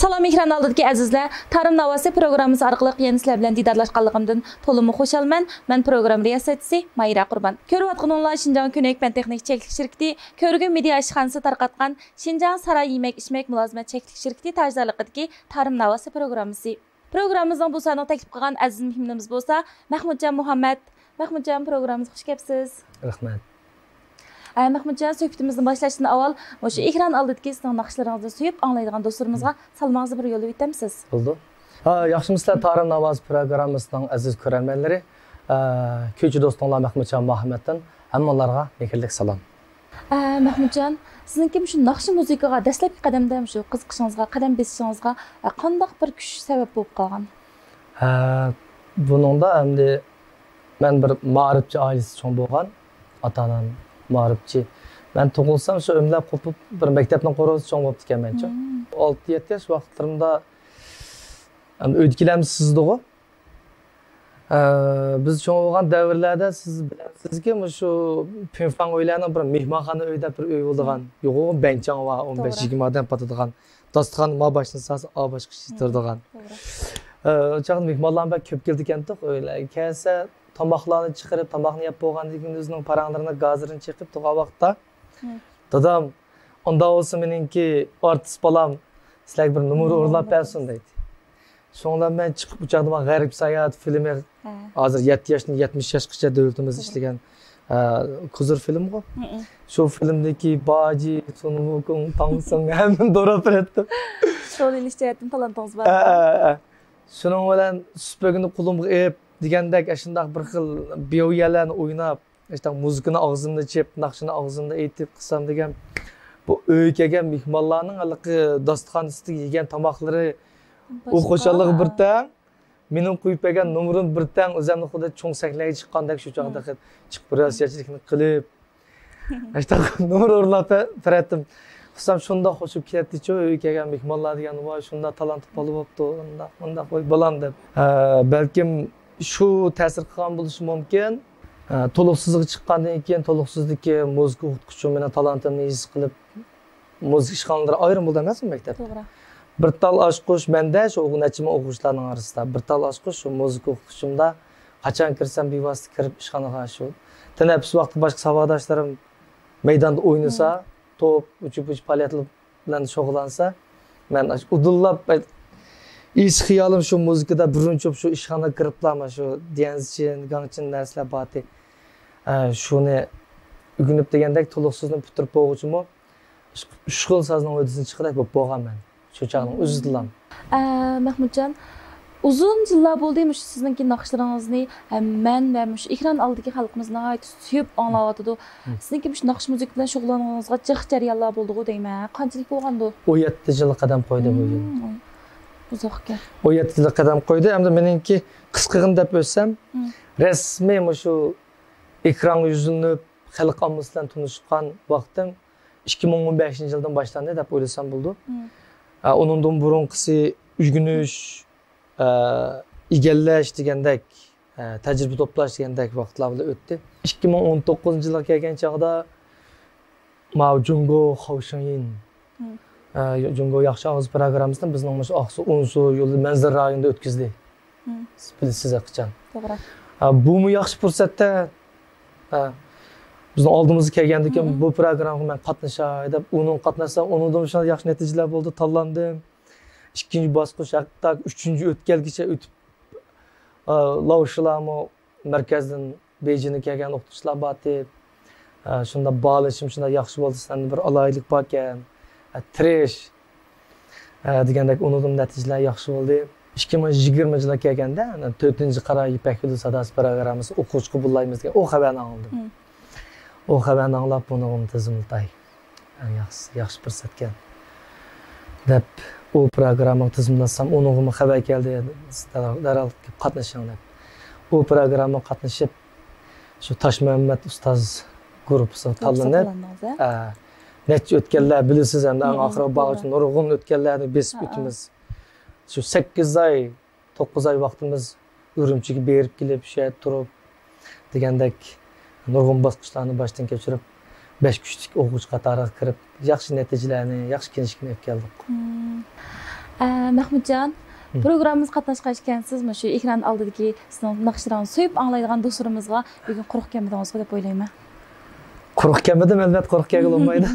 Salam ekran aldidagi azizlar, Tarım Navasi programmasi orqali yana sizlar bilan diydorlashganligimdan to'liq xushalman. Men program riyosatchisi Mayra Qurban. Ko'rayotganinglar Shinjang Ko'nak fan texnik cheklik shirkati, Ko'rgin media ishxonasi tarqatgan Shinjang Saray yemak-ichmak mulozimat cheklik shirkati tajdorligidagi Tarım Navasi programmasi. Programmamizning bu sonini taklif qilgan aziz mehmonimiz bo'lsa, Mahmudjon Muhammad. Mahmudjon, programmamizga xush kelibsiz. Rahmat. Mahmudjon, suhbatimizni boshlashdan avval o'sha ekran oldidagi sizning naqshlaringizni suyib anglaydigan do'stlarimizga salmoqni bir yo'lib o'tamsiz. Bo'ldi. Yaxshimisizlar, Tarım Navasi programmasining aziz ko'rarmanlari. Ko'chi do'stinglar Mahmudjon Muhammaddan hammalarga mehrlik salom. Mahmudjon, sizningki shu naqshi musiqaga dastlabki qadamda shu qiziqishingizga, qadam bosishingizga qanday bir kuch sabab bo'lib qolgan? Buningda endi men bir ma'rifchi oilasi cho'ng bo'lgan, ota-onam ma'rifchi. Ben tug'ilsam shu o'mlab qo'pib bir maktabning qo'rg'isi cho'ng bo'libdi ekan mencha. 6-7 yosh vaqtlarimda o'tkilam sizdi-ku. Biz cho'ng bo'lgan davrlarda siz bilasizki, shu Pinfan o'ylarning bir mehmonxona uyda bir uy bo'lgan. Yo'q, benchang va 15-20 odam patadigan. Dasturxon ma boshini sas a boshqa chitirdigan. O'chaqda mehmonlar ko'p keldi ekan-ku, o'ylar. Kelsa tomoqlarni chiqarib, tomoqni yeb bo'lgandan keyin o'zining paranglarini, gazirini chiqib turgan vaqtda dadam, "Unda olsa meningki artist bolam, sizlarga bir numar o'rlab bersin" deydi. So'ngra men chiqib uchoqda G'arib sayohat filmi, hozir 7 yoshdan 70 yoshgacha davlatimiz ishlagan Kuzur filmi-ku. Shu filmdagi Baji, Sunmukung, Tangsang hamma do'rab berdim. Sho'lilishayotgan talantingiz bor. Shuning bilan supagini qo'limga ep degandek shunday bir xil bioyalarni o'ynab, işte muzikani og'zimda chep, naqshini og'zimda aytib qilsam degan bu uy kelgan mehmonlarning haliqi dasturxon ustida yegan tomoqlari u xo'shaligi bir tang, mening qo'yib bergan nomerim bir tang, o'zimni xudo cho'ng saklaga chiqqandek shu chog'da chiqib rasiyachilikni qilib, işte nomer o'rlab berdim. Qilsam shunda qo'shib ketdi-ku, uy kelgan mehmonlar degan voy shunda talant bo'lib bo'pti, unda qo'y bolam deb. Balkim shu ta'sir qilgan bo'lishi mumkin. To'liqsizlik chiqqandan keyin to'liqsizlikka muzika o'qituvchim meni talantimni his qilib muzika ishxonalari ayrim bo'ldi emasmi maktabda? To'g'ri. Bir tal oshqush menda shu o'quvchilarning o'quvchilarning orasida bir tal oshqush shu muzika o'qituvchimda qachon kirsam bevosita kirib ishxonaga shu tanaffus vaqti boshqa savodoshlarim maydonda o'ynasa, top, uchup-uchup faoliyatlar bilan shug'ullansa, men udullab ish xiyolim shu muzikada birinchi shu ishxonaga kiriblarman, shu diyanchin, gangchin narsalar boti. Shuni ugunib degandek to'liqsizni putirib bo'g'uchimi, ushqul sazning o'disini chiqarib bo'lganman. Shu chaqning o'zidilam. Mahmudjon, uzun yillar bo'ldi shu sizningki naqshlaringizni men va shu ekran oldidagi xalqimizning suyib anglayotdi. Sizningki shu naqsh musiqa bilan shug'ullanganingizga jiq jarayonlar bo'ldi-ku deyman. Qanchalik bo'lgandi? 17 yil qadam qo'ydi bu yil. Uzoqqa. 17 yil qadam qo'ydi. Endi meningki qisqig'in deb o'tsam, rasmiy shu ekran yuzini xalq ommasi bilan tanishgan vaqtim 2015-yildan boshlandi deb o'ylasam bo'ldi. Uningdan burunqisi o'rganish, egallash degandek, tajriba to'plash degandek vaqtlarda o'tdi. 2019-yilga kelgan chog'da Mao Jungo Xaoshanyin Jungo yaxshi og'iz programmasini bizning shu Oqsu Unsu yo'li manzara rayonida o'tkazdik. Bilasiz qachon. To'g'ri. Bu yaxshi fursatda bizning oldimizga kelgandan keyin bu programmaga men qatnashay deb, uning qatnashsam, uningdan shunday yaxshi natijalar bo'ldi, tanlandim. Ikkinchi bosqich, hatto uchinchi o'tkalgacha o'tib Laoshilarmo markazdan Beyjingga kelgan o'qituvchilar bor deb, shunda balishim shunda yaxshi bo'ldi, senda bir alaylik bor ekan. Tresh degandek uningdan natijalar yaxshi bo'ldi. 2020-yilga kelganda 4-qora ipak yo'li sadasi programmasi o'quvchi qabullaymiz degan o xabarni oldim. O xabarni anglab buni tizimlay. Yaxshi fursatgan deb o programmani tizimlasam, uningga xabar keldi, darhol qatnashing deb. O programmaga qatnashib shu Toshmuhammad ustoz guruhi tanlanib, necha o'tganlar bilasiz, endi oxiri bag'ich nurg'un o'tganlarni besib o'timiz. Shu 8 oy, 9 oy vaqtimiz Urumchiga berib kelib, shu yerda turib degandek nurg'un bosqichlarni boshdan kechirib 5 kuchlik o'quvchi qatoriga kirib, yaxshi natijalarni, yaxshi kelishini olib keldik. Mahmudjon, programmamız qatnaşqan ekansiz, shu ekran oldidagi sizning naqshlarni so'yib anglaydigan do'stlarimizga bugun quruq kelmadingiz deb o'ylayman. Quruq kelmadim, albatta quruq kelgan olmaydi.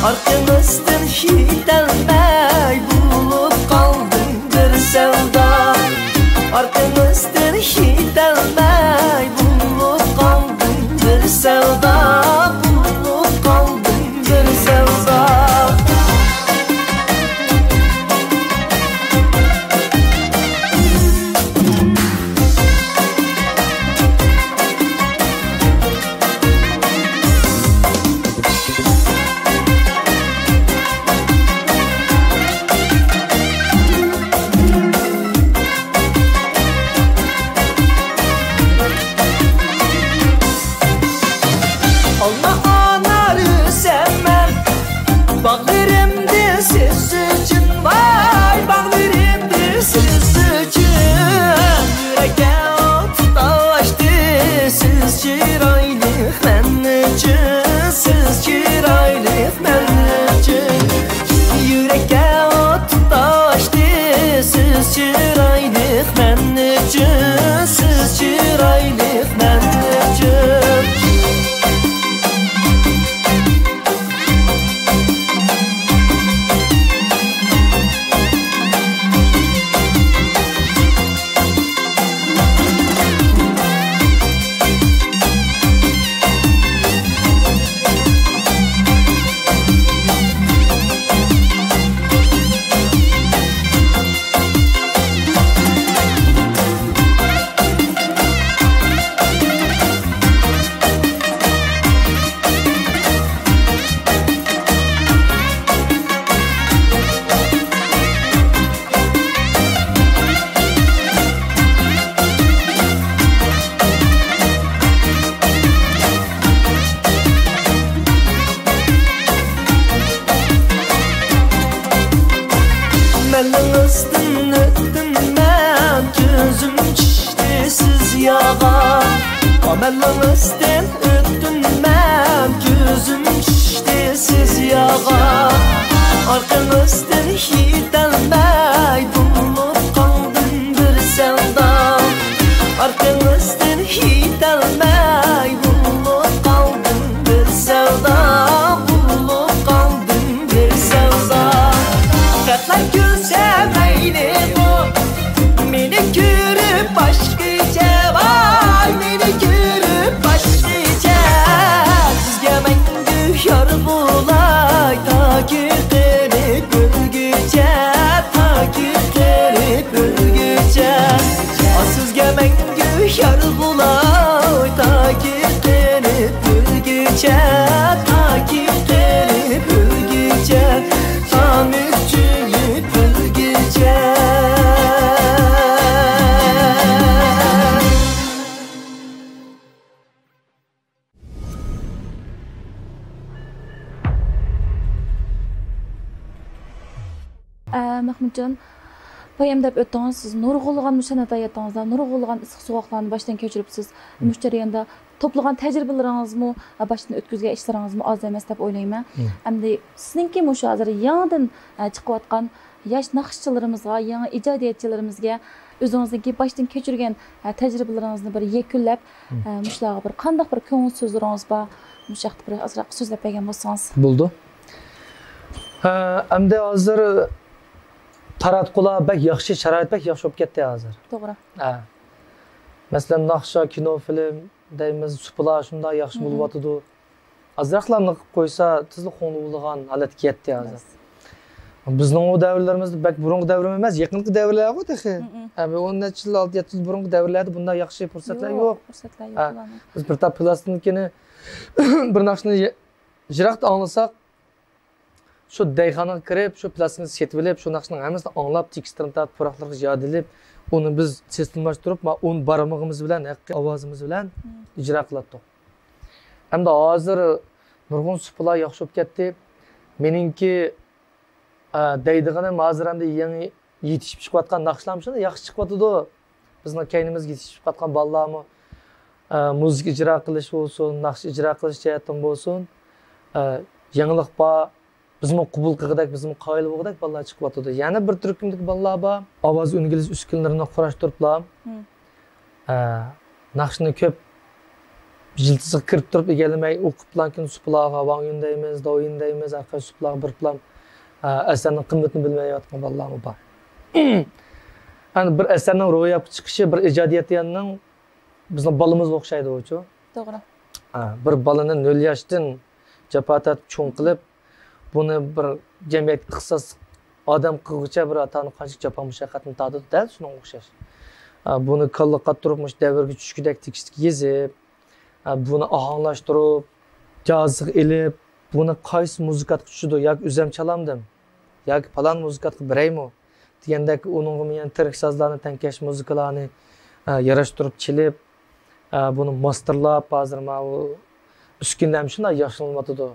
Arkamızdan hiç elmey bulup kaldım bir sevda. Arkamızdan hiç elmey bulup kaldım bir sevda. Bulup kaldım bir sevda. Amellemizden öttüm ben, gözüm şişti siz yağa. Arkamızdan hiç elmey bulup kaldım bir sevda. Arkamızdan hiç elmey bulup kaldım bir sevda. Bulup kaldım bir sevda. Katlar güzel meyli bu, beni görüp başkayca var. Beni görüp başkayca, sizge mengü yar bulay. Takipleri bölgüce, takipleri bölgüce. Sizge mengü yar bulay. Takipleri bölgüce, takipleri bölgüce. Tamirciyi bölgüce. Mahmudjon, bayam deb o'tdingiz, siz nurg'ulg'an san'at hayotingizda nurg'ulg'an issiq sovuqlarni boshdan kechiribsiz. Bu jarayonda to'plagan tajribalaringizmi, boshdan o'tkazgan ishlaringizmi oz emas deb o'ylayman. Endi sizningki shu hozir yangidan chiqayotgan yosh naqshchilarimizga, yangi ijodiyatchilarimizga o'zingizniki boshdan kechirgan tajribalaringizni bir yakunlab, shularga bir qanday bir ko'ngil so'zlaringiz bor, shu haqida bir ozroq so'zlab bergan bo'lsangiz. Bo'ldi. Endi hozir taratqular bak yaxshi, sharoit bak yaxshi bo'lib ketdi hozir. To'g'ri. Masalan, naqsha, kino, film deymiz, suplar shunday yaxshi bo'lyotdi. Azraqlarni qilib qo'ysa, tezlik qo'ng'ilgan holatga yetdi hozir. Bizning o davrlarimizda bak burungi davrim emas, yaqinqi davrlar bu texi. 10 necha yil, 6-7 yil burungi davrlarda bunday yaxshi fursatlar yo'q. Fursatlar yo'q. Biz bir ta plastikani bir naqshni jiroqda anglasak, shu dayxonaga kirib, shu plastikni setib olib, shu naqshning hammasini anglab, tekstini tatib, puroqlarga yodilib, uni biz sistemlashtirib, o'n baramog'imiz bilan, haqiqiy ovozimiz bilan ijro qilatdik. Hamda hozir nurg'un suplar yaxshi bo'lib ketdi. Meningki deydiganim hozir hamda yangi yetishib chiqayotgan naqshlarimizni yaxshi chiqyotdi. Bizning kaynimizga yetishib chiqayotgan bolalarmi muzika ijro qilish bo'lsin, naqsh ijro qilish jihatdan bo'lsin, yangilik bor. Bizmi qabul qilg'idak, bizmi qoyil bo'lg'idak bolalar chiqyotdi. Yana bir turkumdagi bolalar bor. Ovoz o'ngilish uskunalarini qurashtiriblar. Naqshni ko'p jiltisiga kirib turib egalamay o'qib plankin suplarga vangin deymiz, doyin deymiz, arqa suplarga bir plan asarning qimmatini bilmayotgan bolalarmi bor. Hani bir asarning ro'yobga chiqishi, bir ijodiyatning bizning bolamizga o'xshaydi o'chu. To'g'ri. Bir bolani 0 yoshdan japotat cho'ng qilib, buni bir jamiyat ixtisos odam qilguncha bir atani qancha jafo mushaqqatni tatdi, dal shunga o'xshash. Buni qalliqqa turibmish davrga tushgudek tekstga yezib, buni ohanglashtirib, jazig ilib, buni qaysi muzikatga tushdi, yoki o'zim chalamdim, yoki falan muzikatga biraymi degandek uningga men tirik sozlarni tankash muzikalarni yarashtirib chilib, buni masterlab hozir mana bu uskunam shunday yaxshilanmoqda.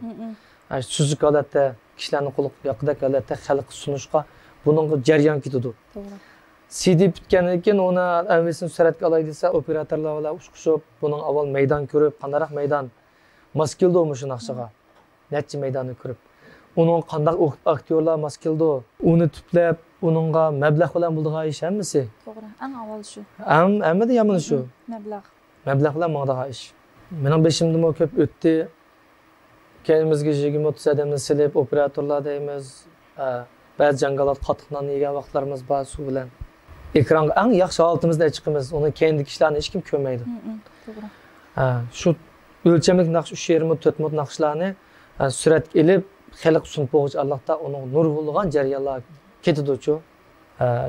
Suzuk holatda kishilarni qo'liq yoqidek holatda xalqqa sunishga buning jarayon ketadi. To'g'ri. CD bitgandan keyin uni avvalsin suratga olay desa, operatorlar bilan ushqushib, buning avval maydon ko'rib, qanday maydon mos keldi shu naqshaga. Necha maydonni ko'rib, uning qanday aktyorlar mos keldi, uni tuplab, uningga mablag' bilan bo'ldigan ish hammasi. To'g'ri. Eng avval shu. Hammada yomon shu. Mablag' bilan bo'ldigan ish. Mening beshimda ko'p o'tdi. Kendimizge 20-30 adamni silib, operatorlar deymiz, ba'zi jangalar qatiqdan yegan vaqtlarimiz bor su bilan. Ekranga eng yaxshi holatimizda chiqamiz, uni kendi kishilarni hech kim ko'rmaydi. To'g'ri. Shu o'lchamlik naqsh 3.4 mud naqshlarni suratga ilib, xalq sunib qo'yish Allohda uning nur bo'lgan jarayonlar ketadi-chu.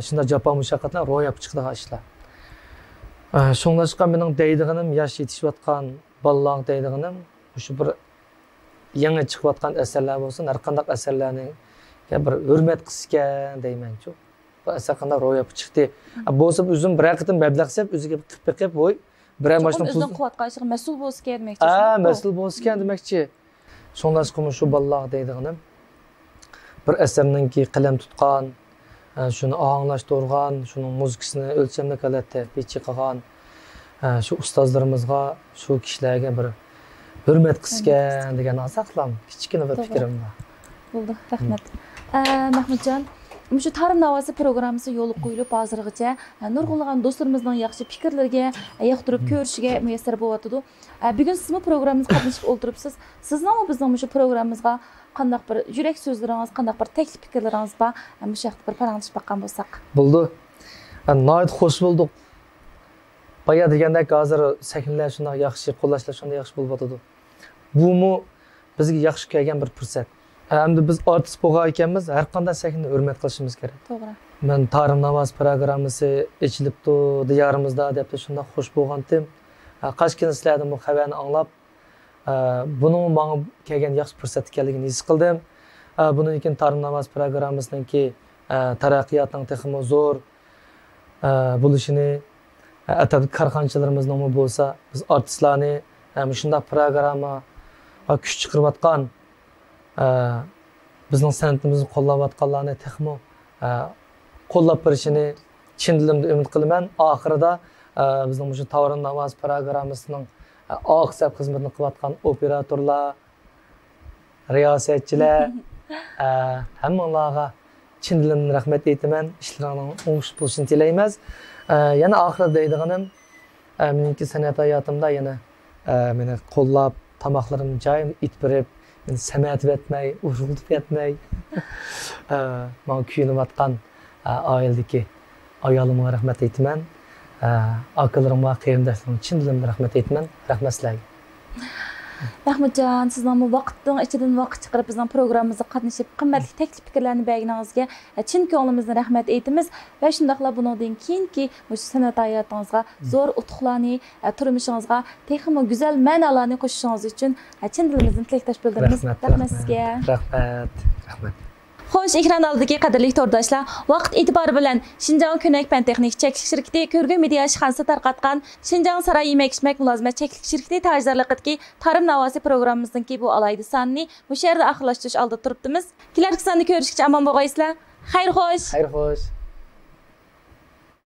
Shunda jafo mushaqqatlar ro'yab chiqadigan ishlar. Shunglashqa mening deydiganim yosh yetishayotgan bolalar deydiganim shu bir yangi chiqayotgan asarlar bo'lsin, har qanday asarlarning bir hurmat qilishgan deyman-ku. Bu asar qanday ro'yobga chiqdi. Bo'lsa o'zim bir qitim mablag' sep o'ziga qilib voy, bir mashina pul o'zining quvvatqanishga mas'ul bo'lsa kerak demoqchi. Mas'ul bo'lsa kerak demoqchi. Shunlashqimi shu bolalar deydiganim bir asarninki qalam tutgan, shuni ohanglashtirgan, shuning muzikasini o'lchamli holatda pechi qilgan shu ustozlarimizga, shu kishilarga bir hurmat qilishgan degan asaqlam kichkina bir fikrim bor. Bo'ldi, rahmat. Mahmudjon, shu Tarım Navosi programmasi yo'l qo'yilib hozirgacha nurg'unlagan do'stlarimizning yaxshi fikrlariga, yoqtirib ko'rishiga muyassar bo'lyapti. Bugun siz bu programmamizga qatnashib o'tiribsiz. Sizning va bizning shu programmamizga qanday bir yurak so'zlaringiz, qanday bir taklif fikrlaringiz bor, shu haqda bir paranglashib bakkan bo'lsak. Bo'ldi. Nihoyat xush bo'ldik. Baya degandek hozir sahnlar shunday yaxshi, qo'llashlar shunday yaxshi bo'lyapti. Bumu bizga yaxshi kelgan bir fursat. Endi biz artist bo'lgan ekanmiz, har qanday sahnani hurmat qilishimiz kerak. To'g'ri. Men Tarım Navosi programmasi ichilibdi diyorimizda deb shunday xush bo'lgandim. Qashqin sizlardan bu xabarni anglab, buning menga kelgan yaxshi fursat ekanligini his qildim. Bundan keyin Tarım Navosi programmasininki taraqqiyotning texmi zo'r bo'lishini, atab korxonchilarimizning bo'lsa, biz artistlarni shunday programma kuch chiqarayotgan bizning san'atimizni qo'llayotganlarni texmo qo'llab berishini chin dilimda umid qilaman. Oxirida bizning shu Tarım Navosi programmasining oqsab xizmatini qilayotgan operatorlar, riyosatchilar hammalarga chin dilimdan rahmat aytaman. Ishlaringiz o'ng'ush bo'lishini tilaymiz. Yana oxirida deydiganim, meniki san'at hayotimda yana meni qo'llab, tomoqlarimni joyim it berib, Səmət etməy, uğurluq etməy. Mən kuyunuyatqan ailədəki ayalımğa rəhmət etmən. Akalarıma, qeyrindaşlarıma çin dilimdən rəhmət etmən. Rəhmət sizlərə. Rahmatjon, sizning bu vaqtning ichidan vaqt chiqarib bizning programmamizga qatnashib, qimmatli taklif fikrlarni berganingizga chin ko'nglimizdan rahmat aytamiz va shundaqla bundan keyingi shu san'at hayotingizga zo'r utuqlarni, turmushingizga texmo go'zal ma'nolarni qo'shishingiz uchun chin dilimizdan tilakdosh bildiramiz. Rahmat sizga. Rahmat. Xo'sh, ekran oldidagi qadrli to'rdoshlar, vaqt e'tibori bilan Shinjong Ko'nak fan texnik cheklik shirkati ko'rgin media ishxonasi tarqatgan Shinjong Saray yemak-ichmak mulozimat cheklik shirkati tajdorligidagi Tarim navosi programmamizningki bu alayda sonini bu yerda oxirlashtirish oldida turibdimiz. Kelarki sonda ko'rishgacha omon bo'lgaysizlar. Xayr xo'sh. Xayr xo'sh.